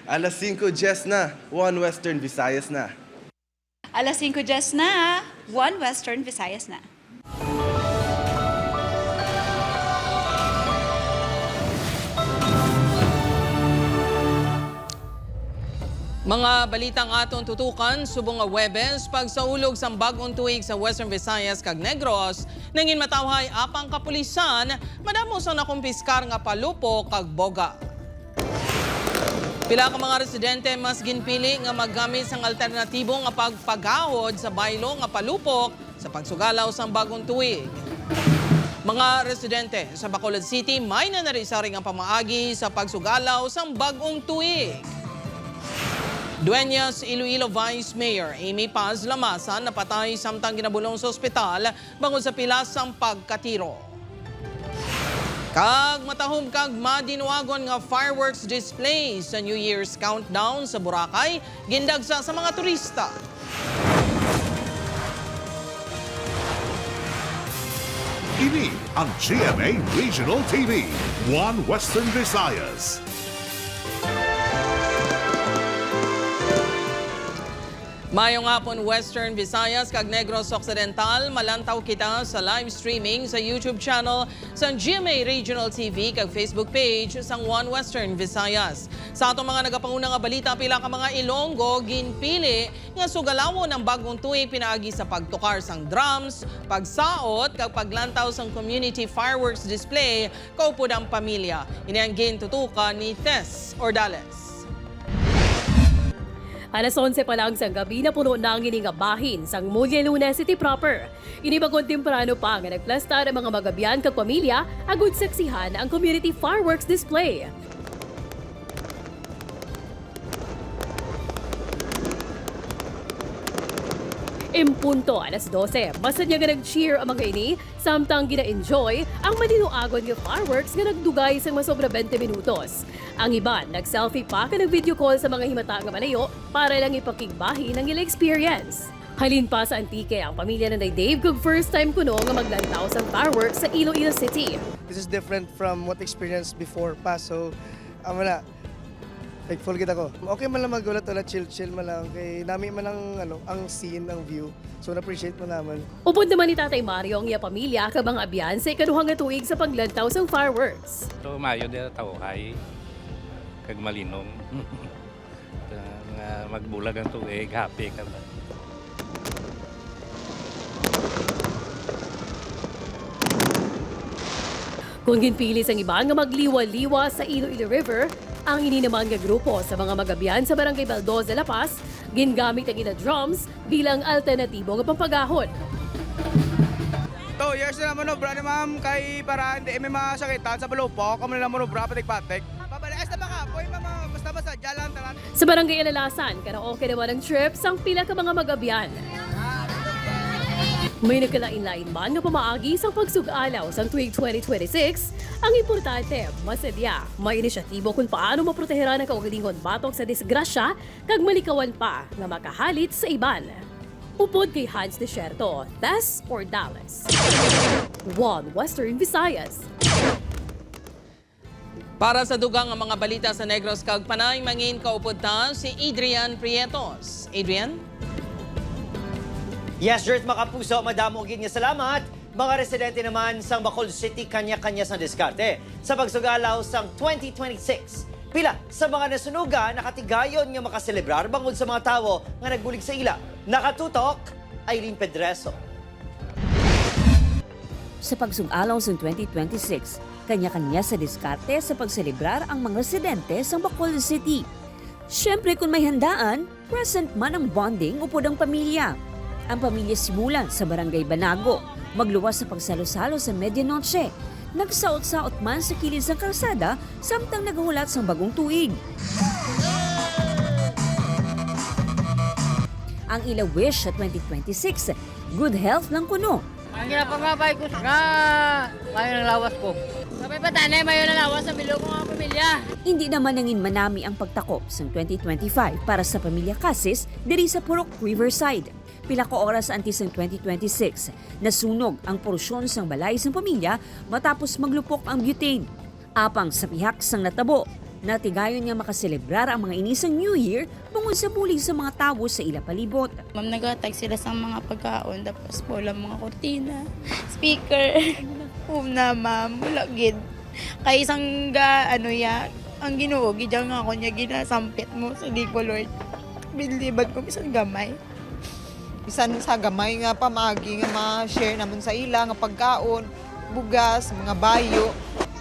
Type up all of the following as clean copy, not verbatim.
Alas 5 Jess na, One Western Visayas na. Alas 5 Jess na, One Western Visayas na. Mga balitang atong tutukan subong nga Webes pagsaulog sang bag-ong tuig sa Western Visayas kag Negros nangin matawhay apang kapulisan madamo sang nakumpiskar nga palupo kag boga. Pila ka mga residente mas ginpili nga maggamit sang alternatibo nga pagpagahod sa baylo nga palupok sa pagsugalaw sang bagong tuig. Mga residente sa Bacolod City may nanarisaring ang pamaagi sa pagsugalaw sang bagong tuig. Dueñas Iloilo Vice Mayor Amy Paz Lamasan napatay samtang ginabulong sa ospital bangod sa pilas sang pagkatiro. Kag matahom kag madinuwagon nga fireworks display sa New Year's countdown sa Boracay gindagsa sa mga turista. Ini ang GMA Regional TV, One Western Visayas. Mayong hapon Western Visayas kag Negros Occidental, malantaw kita sa live streaming sa YouTube channel sa GMA Regional TV kag Facebook page sang One Western Visayas. Sa atong mga nagapanguna nga balita, pila ka mga Ilonggo ginpili nga sugalawon ang bagong tuig pinaagi sa pagtukar sang drums, pagsaot kag paglantaw sang community fireworks display kaupod ang pamilya. Ini ang gintutukan ni Tess Ordales. Alas 11 pa lang sa gabi na puno na ang iningabahin sang Muelle Luna City proper. Inibagod temprano pa nga nagplasta ng mga magabiyan kag pamilya agud saksihan ang community fireworks display. Impunto alas 12, basta niya nga nag-cheer ang mga ini, samtang gina-enjoy ang madinuagon nga fireworks nga nagdugay sa masobra 20 minutos. Ang iba, nag-selfie pa ka nag-video call sa mga himata nga malayo para lang ipakigbahin ang ila experience. Halin pa sa Antique ang pamilya na Dave kung first time kuno nga maglantaw sa fireworks sa Iloilo City. This is different from what experienced before pa, so wala. Thankful kita ko. Okay man lang magulat-ulat, chill man lang. Kay nami man ang scene, ang view. So na-appreciate mo naman. Upod naman ni Tatay Mario ang iya pamilya kabang abyan sa ikaduhang nga tuig sa paglantaw sa fireworks. So mayo dito tao kay kag malinong. Nga magbulag ang tuig, happy ka ba? Kung ginpili sang iba nga magliwa-liwa sa Iloilo River, ang ini naman nga grupo sa mga magabiyan sa Barangay Baldoz de La Paz, gingamit ang ina drums bilang alternatibo nga pampagahod. 2 years na manobra ni ma'am kay para hindi may masakitan sa balupok, kamo na manobra patik-patik. Babalias na baka, boy mama, basta jalan tanan. Sa Barangay Alalasan, karaoke naman ang trip sang pila ka mga magabiyan. May nagkalain-lain man nga pamaagi sa pagsug-alaw sa tuig 2026, ang importante, masadya, may inisyatibo kung paano maproteheran ang kaugalingon batok sa disgrasya kag malikawan pa nga makahalit sa iban. Upod kay Hans Desierto, Tess Ordales. One Western Visayas. Para sa dugang ang mga balita sa Negros kag Panay, mangin kaupod ta si Adrian Prietos. Adrian? Yes, Jert, makapuso, madamo gid nga salamat. Mga residente naman sang Bacolod City kanya-kanya sang diskarte sa pagsugalaw sang 2026. Pila sa mga nasunugan nakatigayon nga makaselebrar bangod sa mga tawo nga nagbulig sa ila. Nakatutok, Irene Pedreso. Sa pagsugalaw sa 2026, kanya-kanya sa diskarte sa pagselebrar ang mga residente sa Bacolod City. Siyempre kung may handaan, present man ang bonding upod ang pamilya. Ang pamilya simulan sa Barangay Banago, magluwas sa pagsalo-salo sa medianoche. Nagsaot-saot man sa kilid sa kalsada samtang naghulat sa bagong tuig. Ang ila wish sa 2026, good health lang kuno. Ang ginapangabay ko nga mayo ng lawas ko. Sabay pa tanay mayo ng lawas sa bilog ng mga pamilya. Hindi naman nangin manami ang pagtakop sa 2025 para sa pamilya Casis diri sa Purok Riverside. Pila ka oras antes ng 2026, nasunog ang porsyon sang balay sang pamilya matapos maglupok ang butane. Apang sa pihak sang natabo, Natigayon nga makaselebrar ang mga inisang New Year bungod sa bulig sa mga tao sa ila palibot. Ma'am, nag-atag sila sa mga pagkaon, tapos wala mga kortina, speaker. Na ma'am, wala gid. Kay isang ang Ginoo gidya nga ako niya ginasampit mo sa di ko Lord. Bilibad ko isang gamay. Bisan sa gamay nga pamagi nga ma-share naman sa ila nga pagkaon, bugas, mga bayo.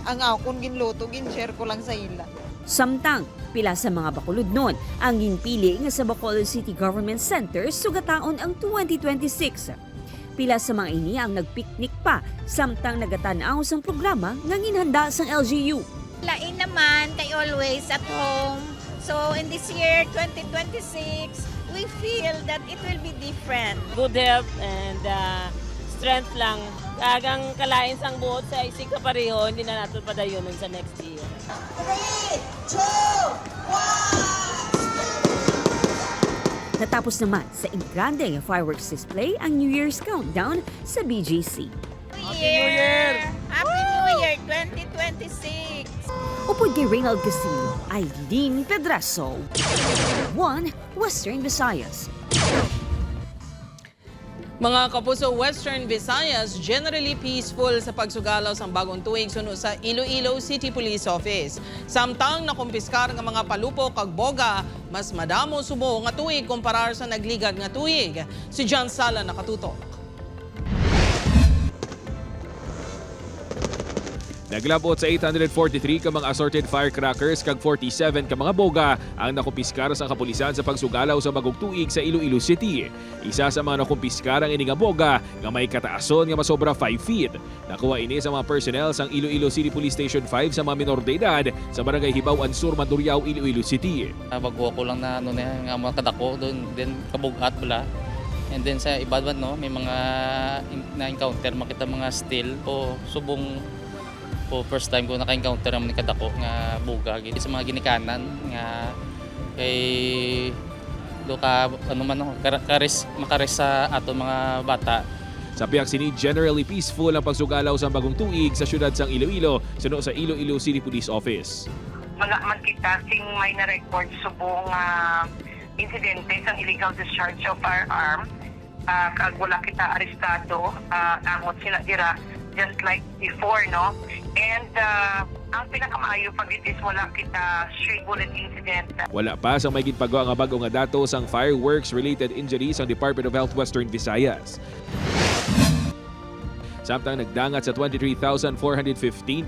Ang akon ginluto, gin-share ko lang sa ila. Samtang, pila sa mga bakulod nun ang ginpili nga sa Bacolod City Government Center sugataon ang 2026. Pila sa mga ini ang nagpiknik pa samtang nagatanaw sang programa nga ginhanda sang LGU. Lain naman kay always at home. So in this year 2026, we feel that it will be different. Good health and strength lang. Kagang kalain sang buot sa isig ka pareho, hindi na natin padayonon sa next year. 3, 2, 1. Natapos naman sa engrande fireworks display ang New Year's countdown sa BGC. Happy New Year! Happy New Year 2026! Upod kay Reynald Castillo, Aileen Pedraso, 1 Western Visayas. Mga kapuso, Western Visayas generally peaceful sa pagsugalaw sa bagong tuig suno sa Iloilo City Police Office. Samtang nakumpiskar nga mga palupok kag boga, mas madamo subo nga tuig kumparar sa nagligad nga tuig. Si John Sala nakatutok. Naglabot sa 843 ka mga assorted firecrackers kag 47 ka mga boga ang nakumpiskar sa kapulisan sa pagsugalaw sa bagong tuig sa Iloilo City. Isa sa mga nakumpiskar ang ini nga boga nga may kataason nga masobra 5 feet. Nakuha ini sa mga personnel sang Iloilo City Police Station 5 sa mga minor de edad sa barangay Hibaw-an Sur, Mandurriao, Iloilo City. Bago ko lang na nga mga kadako doon, then kabugat bala. And then sa ibadwan may mga na-encounter makita mga steel o subong po first time ko naka-encounter naman ni kadako nga buga sa mga ginikanan nga kay doka makares sa ato mga bata. Sa piyak sini generally peaceful ang pagsugalaw sa bagong tuig sa syudad sang Iloilo suno sa Iloilo City Police Office. Wala man kita sing may na-record subong insidente sang illegal discharge of firearm. Kag wala kita arestado, amot sila dira just like before, no? And ang pinakamaayo pag is wala kita stray bullet incident. Wala pa sa may ginpagawa nga bago nga datos ang fireworks-related injuries ang Department of Health Western Visayas. Samtang nagdangat sa 23,415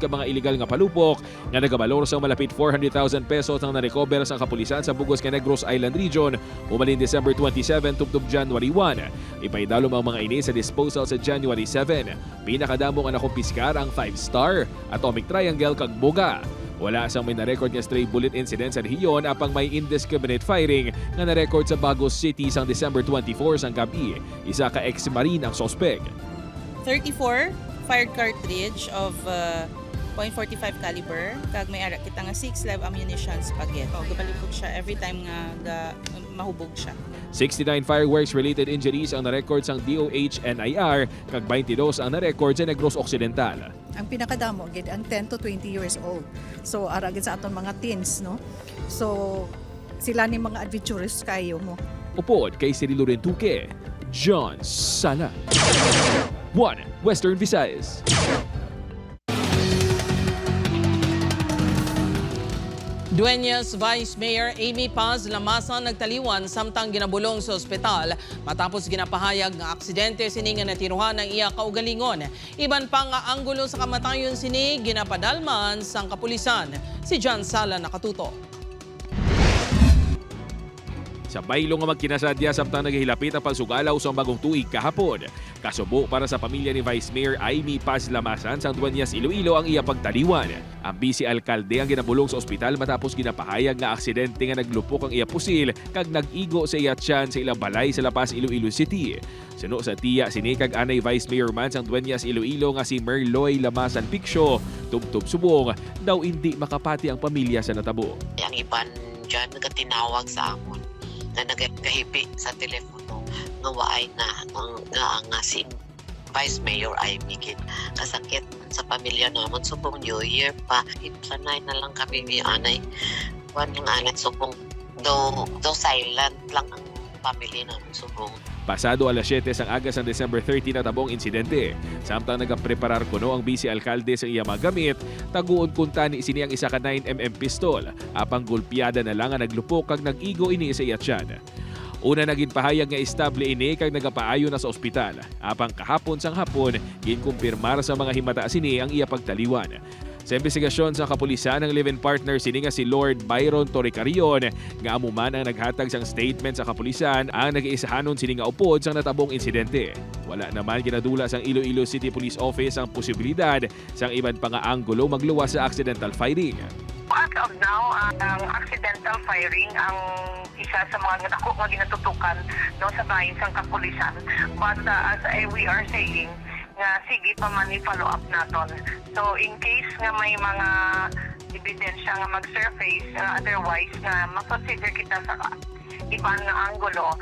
ka mga illegal nga palupok nga nagabalor sa malapit 400,000 pesos ang narecover sa kapulisan sa Bugos nga Negros Island Region umalin December 27 tubtob January 1. Ipaidalom ang mga ini sa disposal sa January 7. Pinakadamo nga nakumpiskar ang 5-star, atomic triangle kag boga. Wala sang may na-record nga stray bullet incident sa rehiyon apang may indiscriminate firing nga na-record sa Bagos City sang December 24 sang gabi. Isa ka ex-marine ang sospek. 34 fired cartridge of .45 caliber kag may ara kita nga 6 live ammunitions paget. Gabalipod siya every time nga mahubog siya. 69 fireworks-related injuries ang na-record sang DOH-NIR kag 22 ang na-record sa Negros Occidental. Ang pinakadamo gid ang 10 to 20 years old. So ara gid sa aton mga teens, no? So sila ni mga adventurous kayo mo. Upod kay Cirilo Rentuque, John Sala, 1 Western Visayas. Dueñas Vice Mayor Amy Paz Lamasan nagtaliwan samtang ginabulong sa ospital matapos ginapahayag nga aksidente sini nga natiruhan ng iya kaugalingon. Iban pa nga anggulo sa kamatayon sini ginapadalman sang kapulisan. Si John Sala nakatutok. Sa baylo nga magkinasadya samtang naghihilapit ang pagsugalaw sa bagong tuig kahapon. Kasubo para sa pamilya ni Vice Mayor Amy Paz Lamasan sang Dueñas Iloilo ang iya pagtaliwan. Ang vice alkalde ang ginabulong sa ospital matapos ginapahayag nga aksidente nga naglupok ang iya pusil kag nag-igo sa iya tiyan sa ilang balay sa Lapas, Iloilo City. Suno sa tiya sinikag anay Vice Mayor man sang Dueñas Iloilo nga si Merloy Lamasan Picsho, tubtob subong daw hindi makapati ang pamilya sa natabo. Ang iban dyan nagatinawag sa amon na nagahipi sa telepono nga waay na nga si Vice Mayor Ivy gid kasakit sa pamilya namon subong New Year pa. Iplanay na lang kami ni anay. Wan lang anay subong do silent lang ang family namon subong. Pasado alas 7 sang agas ng December 30 na tabong insidente. Samtang nagapreparar kuno ang vice alkalde sa iya mga gamit, taguon kunta ni isini ang isa ka 9mm pistol. Apang gulpiada na lang ang naglupok kag nag-igo ini sa iya tiyan. Una naging pahayag nga estable ini kag nagapaayo na sa ospital. Apang kahapon sang hapon, ginkumpirmar sa mga himata sini ang iya pagtaliwan. Sa investigasyon sa kapulisan ng live-in partner sini nga si Lord Byron Torrecarion nga amuman ang naghatag sang statement sa kapulisan ang nag-iisahanon sini nga upod sang natabong insidente. Wala naman ginadula sang Iloilo City Police Office ang posibilidad sang iban pa nga anggulo magluwas sa accidental firing. As of now, ang accidental firing ang isa sa mga dako nga ginatutukan no, sa bahin sang kapulisan. But as we are saying, nga sige pa man i-follow up naton. So in case nga may mga ebidensya nga mag-surface, otherwise nga makonsider kita sa ibang nga anggulo,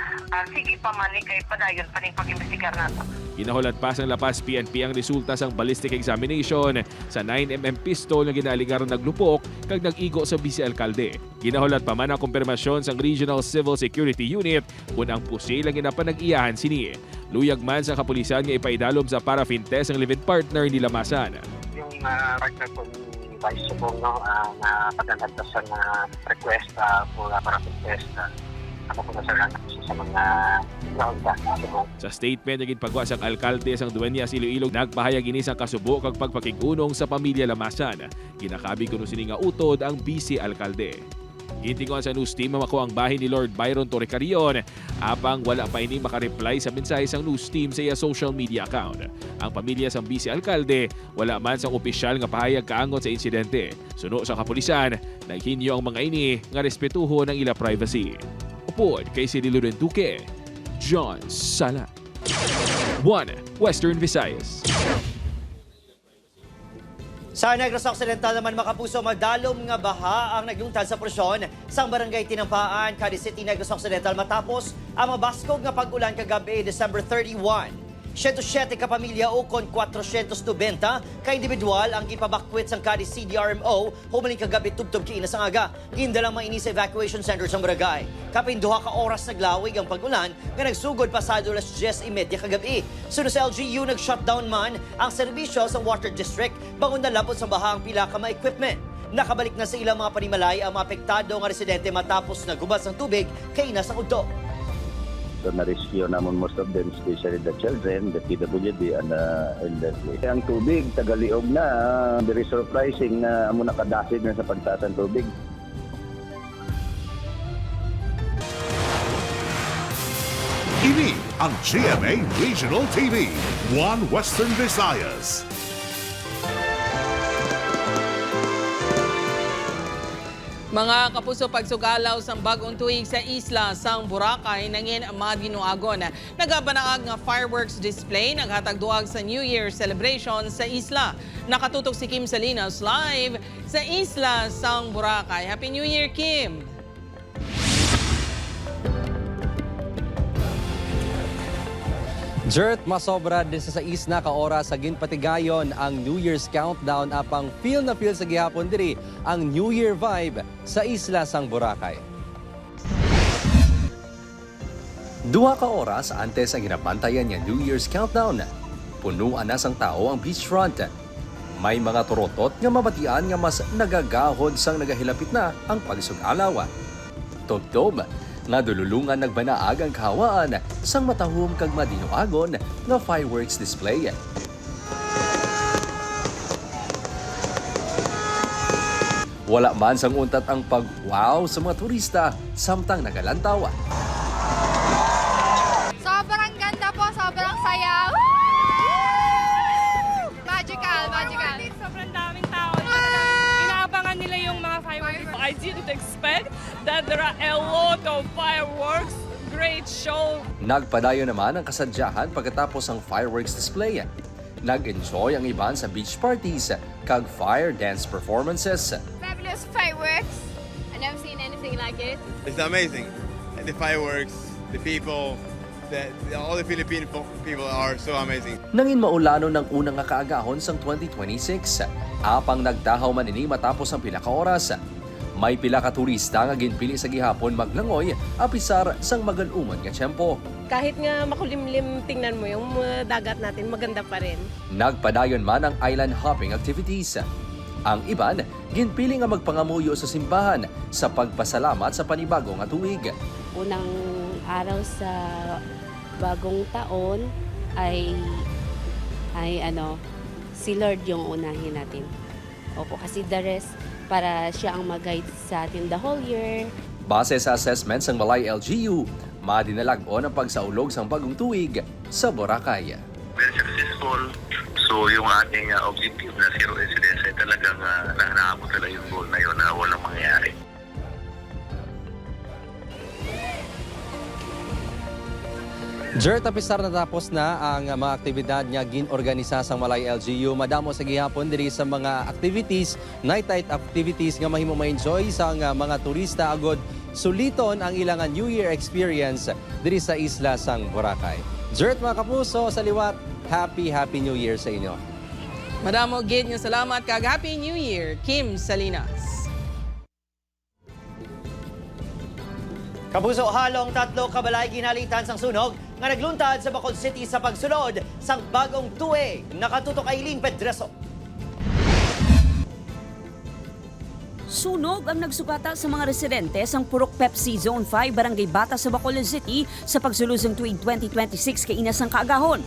sige pa man kay padayon pa ning pag-imbestigar nato. Ginahulat pa sang lapas PNP ang resulta sang ballistic examination sa 9mm pistol nga ginaligar naglupok kag nag-igo sa vice alkalde. Ginahulat pa man ang kumpirmasyon sang Regional Civil Security Unit kung ang pusil ang ginapanag-iyahan sini. Luyag man sa kapulisan nga ipaidalom sa paraffin test ang live-in partner ni Lamasan. Yung partner ko ni Vice Subong na pagkakatasan na request for paraffin test. Ako po nasaran sa mga ground. Sa statement naging pagwa sang alkalde sang Dueñas Iloilo nagpahayag ini sang kasubo kag pagpakigunong sa pamilya Lamasan. Ginakabi kuno sini nga utod ang vice alkalde. Gintingon sa news team mamako ang bahin ni Lord Byron Torrecarion apang wala pa ini makareply sa mensahe sang news team sa iya social media account. Ang pamilya sang vice alkalde wala man sang opisyal nga pahayag kaangot sa insidente. Suno sa kapulisan, naghinyo ang mga ini nga respetuho ng ila privacy. Upod kay si Loren Duque, John Sala. 1 Western Visayas. Sa Negros Occidental naman makapuso, madalom nga baha ang naglungtad sa porsyon sa barangay Tinampaan, Cadiz City, Negros Occidental matapos ang mabaskog nga pag-ulan kagabi December 31. 107 ka pamilya o kon 490 ka individual ang gipabakwit sang Cadiz CDRMO humaling kagabi tubtob kiina sang aga. Gindalang mainis sa evacuation center sa barangay. Kapin duha ka oras naglawig ang pag-ulan nga nagsugod pasado alas 10:30 kagabi. Sunod sa LGU nag-shutdown man ang serbisyo sa Water District bangon na labot sa baha ang pila ka mga equipment. Nakabalik na sa ilang mga panimalay ang mga apektado nga residente matapos nagubas ng tubig kay nasa udto. So na-rescue naman most of them, especially the children, the PWD and the elderly. Ang tubig, tagaliog na. Very surprising na amo nakadasid na sa pagtaas ng tubig. Ini ang GMA Regional TV, 1 Western Visayas. Mga kapuso, pagsugalaw sang bagong tuig sa isla sang Boracay nangin madinuagon. Nagabanaag nga fireworks display naghatag duag sa New Year celebration sa isla. Nakatutok si Kim Salinas live sa isla sang Boracay. Happy New Year, Kim! Jert, masobra din sa isna ka oras sa ginpatigayon ang New Year's countdown apang feel na feel sa gihapon diri ang New Year vibe sa isla sang Boracay. 2 ka oras antes ang ginabantayan niya New Year's countdown. Punuan na sang tao ang beachfront. May mga turotot nga mabatian nga mas nagagahod sang nagahilapit na ang pagsugalaw. Tubtob, nadululungan nagbanaag ang kahawaan sang matahom kag madinuagon nga fireworks display. Wala man sang untat ang pag-wow sa mga turista samtang nagalantaw. Sobrang ganda po, sobrang saya. Magical, magical. Sobrang daming tao. Inaabangan nila yung mga fireworks. I didn't expect that there are a lot of fireworks. Great show. Nagpadayo naman ang kasadyahan pagkatapos ang fireworks display. Nag-enjoy ang iban sa beach parties kag fire dance performances. Fabulous fireworks. I've never seen anything like it. It's amazing. The fireworks, the people, all the Filipino people are so amazing. Nangin maulano ng unang nga kaagahon sang 2026. Apang nagdahaw man ini matapos ang pila ka oras. May pila ka turista nga ginpili sa gihapon maglangoy apisar sang magaluman nga tiyempo. Kahit nga makulimlim tingnan mo yung dagat natin, maganda pa rin. Nagpadayon man ang island hopping activities. Ang iban, ginpili nga magpangamuyo sa simbahan sa pagpasalamat sa panibagong nga tuig. Unang araw sa bagong taon ay si Lord yung unahin natin. Opo, kasi the rest para siya ang mag-guide sa atin the whole year. Base sa assessments ng Malay LGU, madinalagon ang pagsaulog sa bagong tuig sa Boracay. Very successful. So yung ating objective na zero incidence ay talagang naabot talaga yung goal na yun na walang mangyayari. Jer, tapisar natapos na ang mga aktibidad nga ginorganisa sa Malay LGU. Madamo sa gihapon diri sa mga activities, night activities nga mahimo ma-enjoy sa mga turista agod suliton ang ilang New Year experience diri sa isla sang Boracay. Jer, mga kapuso, sa liwat, Happy New Year sa inyo. Madamo gid nga salamat kag Happy New Year, Kim Salinas. Kapuso, halong 3 kabalay ginalitan sang sunog nga nagluntad sa Bacolod City sa pagsulod sang bagong tuig. Nakatutok Aileen Pedreso. Sunog ang nagsugata sa mga residente sang Purok Pepsi Zone 5 Barangay Bata sa Bacolod City sa pagsulod sang tuig 2026 kay inas ang kaagahon.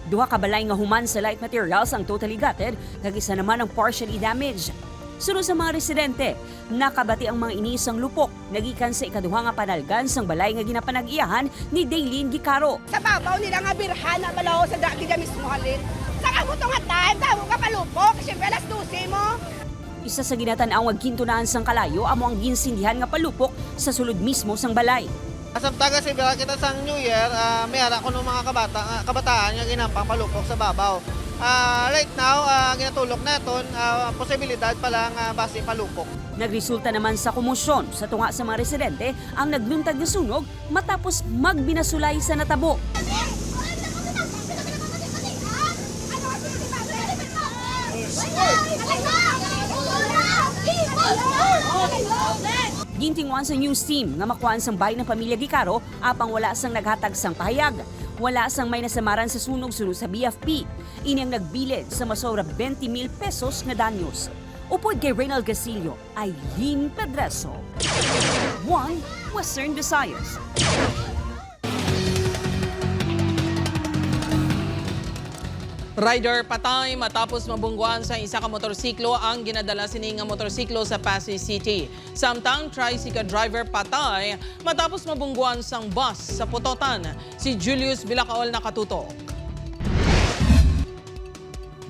2 kabalay nga human sa light materials ang totally gutted, kag isa naman ang partially damaged. Sunod sa mga residente, nakabati ang mga inisang lupok, nagikan sa ikaduha nga panalgan sang balay nga ginapanag-iyahan ni Daylene Gicaro. Sa babaw nila nga birhan na balaw sa daki na mismo halin. Sa kabuto nga time, tawag ka palupok, siyempre alas 12 mo. Isa sa ginatanaw nga gintunaan sang kalayo amo ang ginsindihan nga palupok sa sulod mismo sang balay. Asam taga si kita sang New Year, may hara ko ng mga kabataan nga ginampang palupok sa babaw. Right now, ginatulok naton posibilidad pala nga base palupok. Nagresulta naman sa komosyon sa tunga sa mga residente ang nagluntad na sunog matapos magbinasulay sa natabo. Gintinguan sa news team nga makuhaan sang bahay ng pamilya Gicaro apang wala sang naghatag sang pahayag. Wala sang may nasamaran sa sunog sulod sa BFP. Ini ang nagbilid sa masobra 20,000 pesos nga danyos. Upod kay Reynald Gasilio, Aileen Pedreso. 1 Western Visayas. Rider patay matapos mabungguan sa isa ka motorsiklo ang ginadala sini nga motorsiklo sa Pasay City. Samtang tricycle driver patay matapos mabungguan sang bus sa Putotan. Si Julius Bilacaol nakatutok.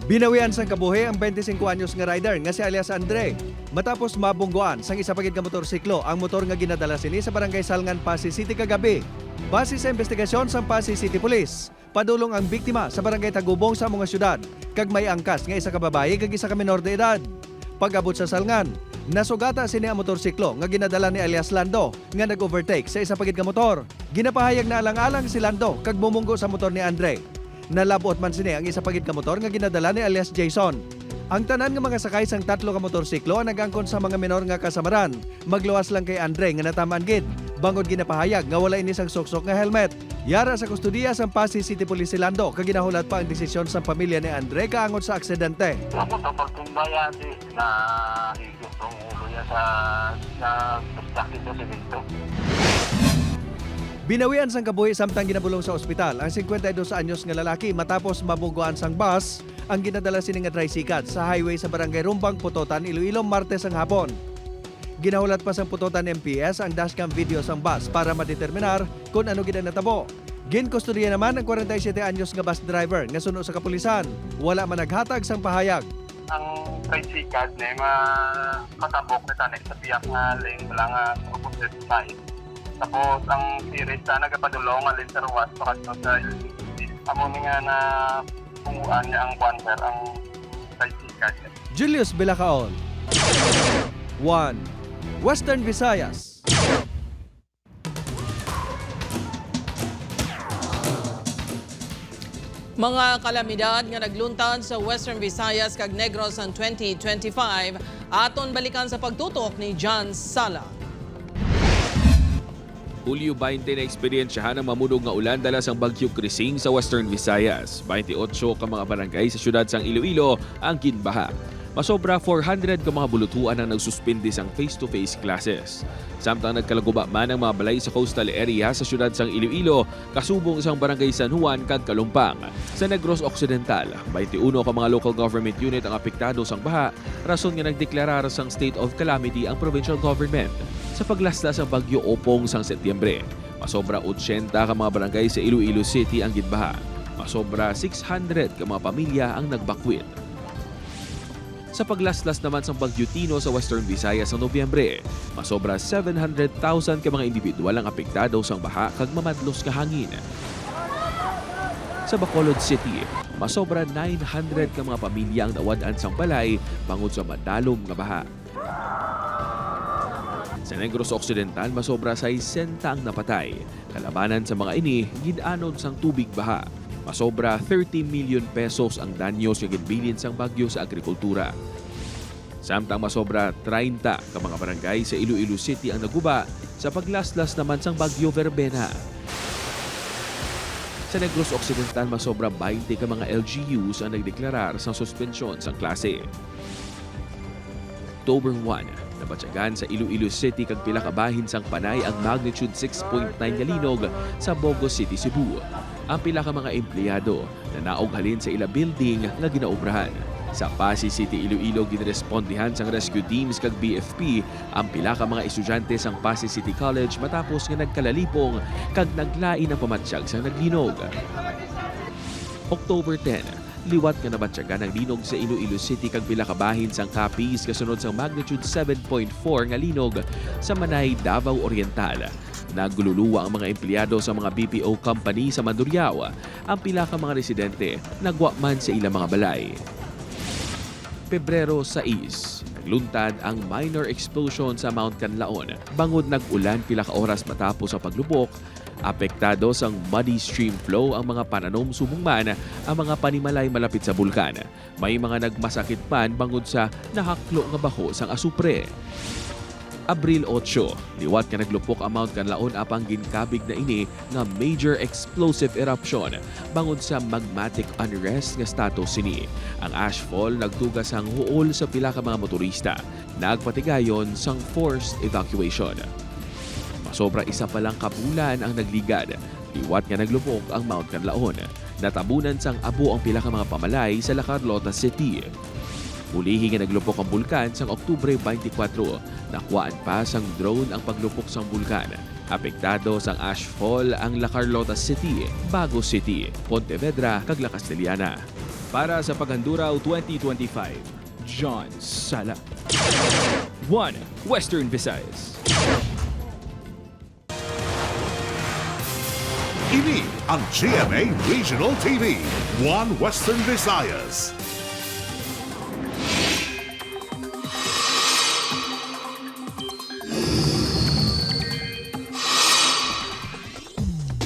Binawian sang kabuhi ang 25 anyos nga rider nga si alias Andre. Matapos mabungguan sang isa pagid nga motorsiklo ang motor nga ginadala sini sa Barangay Salngan, Pasay City kagabi. Base sa investigasyon sang Pasay City Police, padulong ang biktima sa Barangay Tagubong sa mga syudad kag may angkas nga isa ka babae kag isa ka menor de edad. Pag-abot sa Salngan, nasugata sini ang motorsiklo nga ginadala ni alias Lando nga nag-overtake sa isa pagid nga motor. Ginapahayag na alang-alang si Lando kag bumunggo sa motor ni Andre. Nalabot man sini ang isa pagid ka motor nga ginadala ni alias Jason. Ang tanan nga mga sakay sang 3 ka motorsiklo ang nagangkon sa mga menor nga kasamaran. Magluwas lang kay Andre nga natamaan gid. Bangod ginapahayag nga wala ini sang suksok nga helmet. Yara sa kustudiya sang Pasay City Police Lando kag ginahulat pa ang desisyon sang pamilya ni Andre kaangod sa aksidente. Ako tapos tumbaya di na higit ang ulo niya sa sakit sa simento. Binawian sang kabuhi samtang ginabulong sa ospital ang 52 anyos nga lalaki matapos mabungguan sang bus ang ginadala sini nga tricycle sa highway sa Barangay Rumbang, Putotan, Iloilo, Martes ang hapon. Ginahulat pa sang Putotan MPS ang dashcam video sang bus para madeterminar kung ano gid ang natabo. Ginkustodiya naman ang 47 anyos nga bus driver nga suno sa kapulisan. Wala man naghatag sang pahayag. Ang tricycle na matabok na tanik sa biyak nga ling wala nga opposite side. Tapos ang series na nagapadulong ang link sa ruwas pakasno sa amo nga na punguan niya ang bumper ang tricycle. Julius Bilacaol. 1 Western Visayas. Mga kalamidad nga nagluntad sa Western Visayas kag Negros ang 2025 aton balikan sa pagtutok ni John Sala. Hulyo 20 na eksperyensyahan ang mamudog nga ulan dala sang Bagyo Krising sa Western Visayas. 28 ka mga barangay sa syudad sang Iloilo ang ginbaha. Masobra 400 ka mga bulutuan ang nagsuspindi sang face-to-face classes. Samtang nagkalaguba man ang mga balay sa coastal area sa syudad sang Iloilo, kasubong isang barangay San Juan kag Kalumpang. Sa Negros Occidental, 21 ka mga local government unit ang apektado sang baha, rason nga nagdeklarar sang state of calamity ang provincial government. Sa paglaslas ang Bagyo Opong sang Setyembre, masobra 80 ka mga barangay sa Iloilo City ang ginbaha. Masobra 600 ka mga pamilya ang nagbakwit. Sa paglaslas naman sa Bagyo Tino sa Western Visayas sa Nobyembre, masobra 700,000 ka mga individual ang apektado sang baha kag mamadlos nga hangin. Sa Bacolod City, masobra 900 ka mga pamilya ang nawad-an sang balay bangod sa madalom nga baha. Sa Negros Occidental, masobra 60 ang napatay. Kalabanan sa mga ini, ginanod sang tubig baha. Masobra 30 million pesos ang danyos nga ginbilin sang bagyo sa agrikultura. Samtang masobra 30 ka mga barangay sa Iloilo City ang naguba sa paglaslas naman sang Bagyo Verbena. Sa Negros Occidental, masobra 20 ka mga LGUs ang nagdeklarar sang suspensyon sang klase. October 1, nabatyagan sa Iloilo City kag pila ka bahin sang panay ang magnitude 6.9 nga linog sa Bogo City, Cebu. Ang pila ka mga empleyado na naog halin sa ila building nga ginaubrahan. Sa Pasay City, Iloilo, ginrespondihan sang rescue teams kag BFP ang pila ka mga estudyante sang Pasay City College matapos nga nagkalalipong kag naglain ang pamatsyag sang naglinog. October 10, liwat nga nabatyagan ang linog sa Iloilo City kag pila ka bahin sang Capiz kasunod sang magnitude 7.4 nga linog sa Manay, Davao Oriental. Nagluluwa ang mga empleyado sa mga BPO company sa Mandurriao. Ang pila ka mga residente nagwa man sa ilang mga balay. Pebrero 6, nagluntad ang minor explosion sa Mount Canlaon. Bangod nag-ulan pila ka oras matapos ang paglubok, apektado sang muddy stream flow ang mga pananom subong man ang mga panimalay malapit sa bulkan. May mga nagmasakit man bangod sa nahaklo nga baho sang asupre. Abril 8, liwat nga naglupok ang Mount Canlaon apang ginkabig na ini nga major explosive eruption bangod sa magmatic unrest nga status sini. Ang ashfall nagtugas ang huol sa pila ka mga motorista. Nagpatigayon sang forced evacuation. Masobra isa pa lang kabulan ang nagligad. Liwat nga naglupok ang Mount Canlaon. Natabunan sang abo ang pila ka mga pamalay sa La Carlota City. Ulihi nga naglupok ang bulkan sang Oktubre 24. Nakuhaan pa sang drone ang paglupok sang bulkan. Apektado sang ashfall ang La Carlota City, Bago City, Pontevedra, kag La Castellana. Para sa Paghanduraw 2025, John Sala. 1 Western Visayas. Ini ang GMA Regional TV, 1 Western Visayas.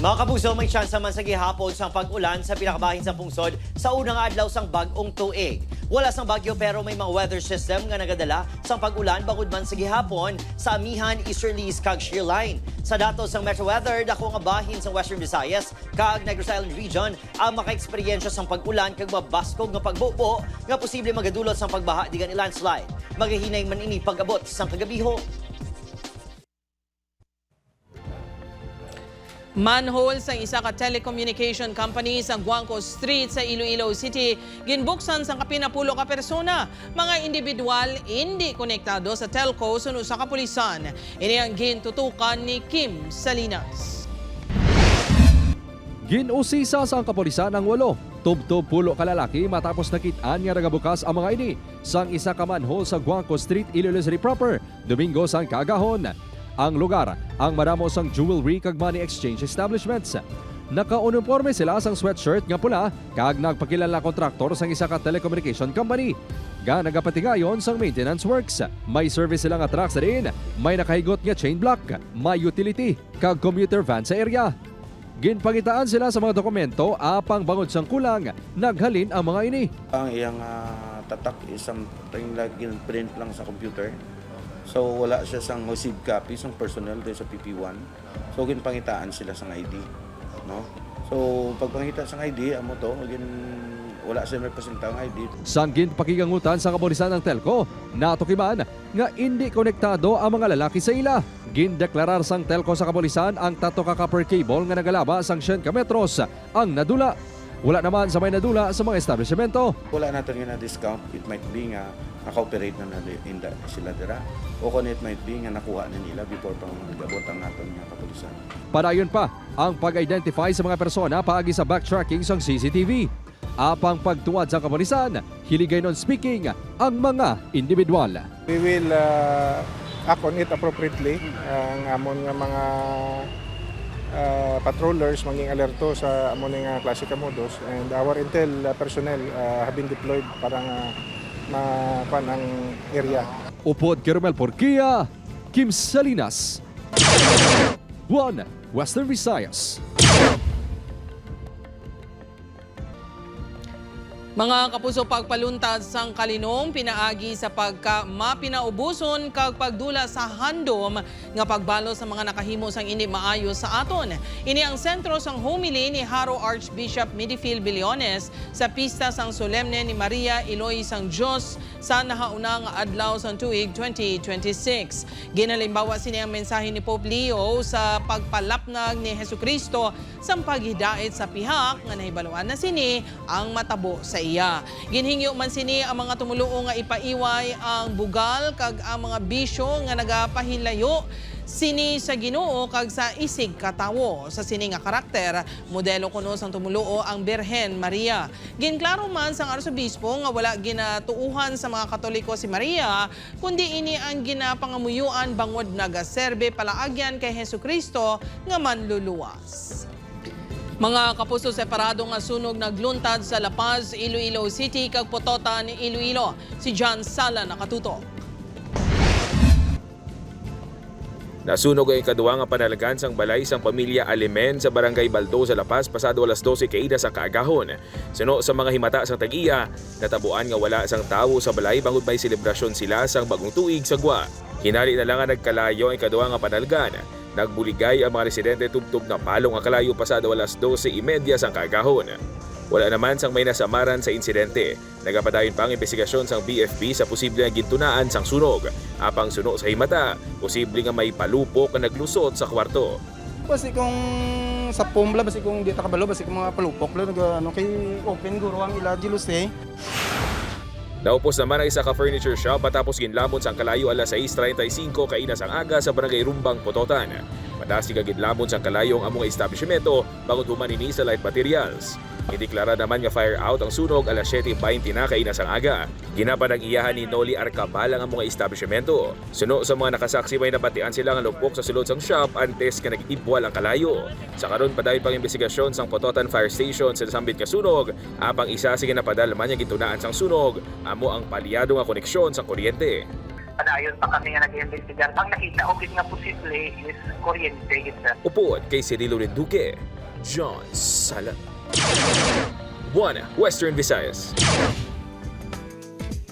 Mga kapuso, may chance naman sa gihapon sang pag-ulan sa pinakabahin sa pungsod sa unang adlaw sang bag-ong tuig. Wala sang bagyo pero may mga weather system nga nagadala sang pag-ulan bangod man sa gihapon sa amihan, easterlies kag shear line. Sa datos sang Metro Weather, dako nga bahin sa Western Visayas kag Negros Island Region ang maka-eksperyensya sang pag-ulan kag mabaskog nga pagbubo nga posible magadulot sang pagbaha digan i landslide. Maghihinay man ini pag-abot sang kagabiho. Manhole sa isa ka telecommunication company sa Guangco Street sa Iloilo City ginbuksan sa kapinapulo ka persona. Mga individual hindi konektado sa telco sa usa ka pulisan. Ini ang gintutukan ni Kim Salinas. Ginusisa sa kapulisan ang 8 tubtob pulo ka lalaki matapos nakitaan nga nagabukas ang mga ini sang isa ka manhole sa Guangco Street, Iloilo City proper, Domingo sang kagahon. Ang lugar ang madamo sang jewelry kag money exchange establishments. Naka-uniforme sila sang sweatshirt nga pula kag nagpakilala kontraktor sang isa ka telecommunication company. Ga nagapatigayon sang maintenance works. May service sila nga trucks rin, may nakahigot nga chain block, may utility kag commuter van sa area. Ginpangitaan sila sa mga dokumento apang bangod sang kulang, naghalin ang mga ini. Ang iyang tatak is something like print lang sa computer. So wala siya sang received copy sang personnel din sa PP1. So ginpangitaan sila sang ID, no? So pagpangita sang ID amo to, wala siya representang ID. Sang ginpakigangutan sa kapulisan ng Telco, natukiman nga hindi konektado ang mga lalaki sa ila. Gindeklarar sang Telco sa kapulisan ang 3 ka copper cable nga nagalaba sang 100 metros ang nadula. Wala naman sa may nadula sa mga establishmento. Wala natin nga na discount. It might be nga naka-operate na sila dira. O kung it might be nga nakuha na nila before pang nagabot ang natin nga kapulisan. Padayon pa ang pag-identify sa mga persona paagi sa backtracking sang CCTV. Apang pagtuwad sa kapulisan, hiligay non speaking ang mga individual. We will act on it appropriately. Ang amon nga mga patrollers maging alerto sa amon nga klase ka modus, and our intel personnel have been deployed para nga makuan ang area. Upod Kermel Porquia, Kim Salinas, 1 Western Visayas. Mga kapuso, pagpaluntad sang kalinong pinaagi sa mapinaubuson kag pagdula sa handom nga pagbalo sa mga nakahimo sang hindi maayo sa aton. Ini ang sentro sang homily ni Haro Archbishop Midifield Billones sa pista sang solemne ni Maria Iloy sang Diyos sa nahaunang adlaw sang tuig 2026. Ginalimbawa sini ang mensahe ni Pope Leo sa pagpalapnag ni Hesukristo sang paghidait sa pihak nga nahibaluan na sini ang matabo sa iya. Ginhingyo man sini ang mga tumuluo nga ipaiway ang bugal kag ang mga bisyo nga nagapahilayo sini sa Ginoo kag sa isig katawo. Sa sini nga karakter, modelo kuno sang tumuluo ang Birhen Maria. Ginklaro man sang arsobispo nga wala ginatuuhan sa mga Katoliko si Maria, kundi ini ang ginapangamuyuan bangod nagaserbe palaagyan kay Hesukristo nga manluluwas. Mga kapuso, separado nga sunog nagluntad sa La Paz, Iloilo City kag Pototan, Iloilo. Si John Sala nakatutok. Nasunog ang ikaduwa nga panalagan sang balay sang pamilya Alimen sa Barangay Baldo sa La Paz pasado alas 12 kaida sa kaagahon. Suno sa mga himata sang tag-iya, natabuan nga wala sang tawo sa balay bangod may selebrasyon sila sang bagong tuig sa gwa. Hinali na lang nga nagkalayo ang ikaduwa nga panalagan. Nagbuligay ang mga residente tubtob na palong nga kalayo pasado alas 12:30 sang kaagahon. Wala naman sang may nasamaran sa insidente. Nagapadayon pa ang investigasyon sang BFP sa posible nga gintunaan sang sunog. Apang suno sa himata, posible nga may palupok na naglusot sa kwarto. Basi kung sa pumbla, basi kung di takabalo, basi kung mga palupok lang, kay open guro ang ilagilus eh. Naupos naman ang isa ka furniture shop matapos ginlamon sang kalayo alas 6:35 kaina sang aga sa Barangay Rumbang, Pototan. Madasi ka ginlamon sang kalayo ang among establishmento bangod human ini sa light materials. Ideklara naman nga fire out ang sunog alas 7:20 na kaina sang aga. Ginapanag-iyahan ni Noli Arcabal ang among establishmento. Suno sa mga nakasaksi may nabatian sila nga lupok sa sulod sang shop antes ka nag-ibwal ang kalayo. Sa karon padayon pang investigasyon sang Pototan Fire Station sa nasambit nga sunog, apang isa sa ginapadalman nga gintunaan sang sunog amo ang palyado nga koneksyon sa kuryente. Padayon pa kami nga nag-investigar. Ang nakita o nga posible is kuryente. Upod kay Cirilo Duque, John Sala. 1 Western Visayas.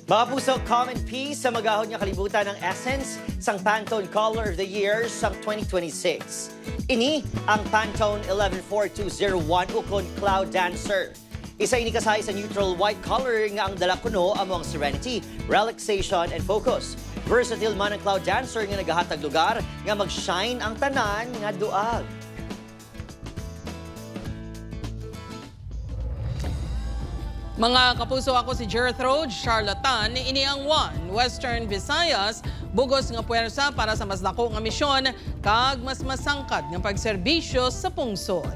Mga puso, comment piece sa magahon nga kalibutan ng Essence sang Pantone Color of the Year sang 2026. Ini ang Pantone 114201 ukon Cloud Dancer. Isa ini kasay sa neutral white color nga ang dala kuno among serenity, relaxation, and focus. Versatile man ang Cloud Dancer nga nagahatag lugar nga mag-shine ang tanan nga duag. Mga kapuso, ako si Gertrude Charlatan. Ini ang 1 Western Visayas, bugos nga puwersa para sa mas dako nga misyon kag mas masangkad nga pagserbisyo sa pungsod.